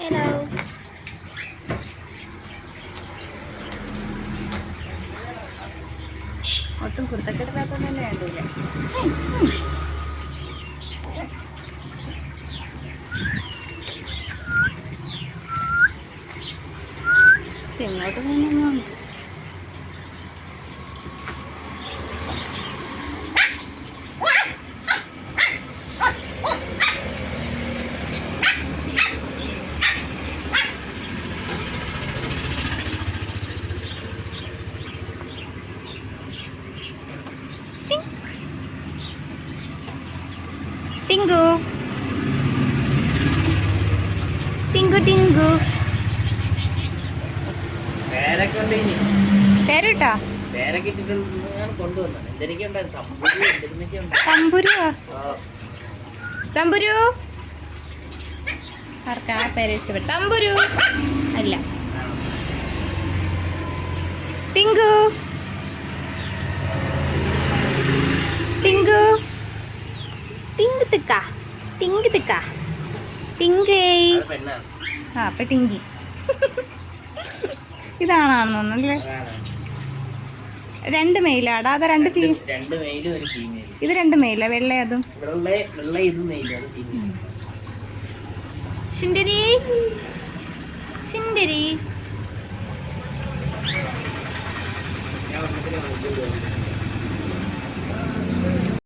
Hello. ഒട്ടും കുർത്തക്കെട്ടില്ലാത്തോണ്ട് തന്നെ വേണ്ടില്ല. എങ്ങോട്ട് പോകുന്നു? ടിങ്കു ടിങ്കു ടിങ്കു പേരിട്ടാ തമ്പുരുവാ. തമ്പുരു ആർക്കാ ആ പേര് ഇഷ്ടപ്പെട്ടു? തമ്പുരു അല്ല, ടിങ്കു ടിങ്കു ടിങ്കു തിക്ക ടിങ്കു തിക്ക ടിങ്കേ. ആ അപ്പൊ ടിങ്കി. ഇതാണെന്നല്ലേ? രണ്ട് മെയിലാടാ? അത് രണ്ട് ഇത് രണ്ട് മെയില. വെള്ള അതും ശുണ്ടരി ശുണ്ടരി.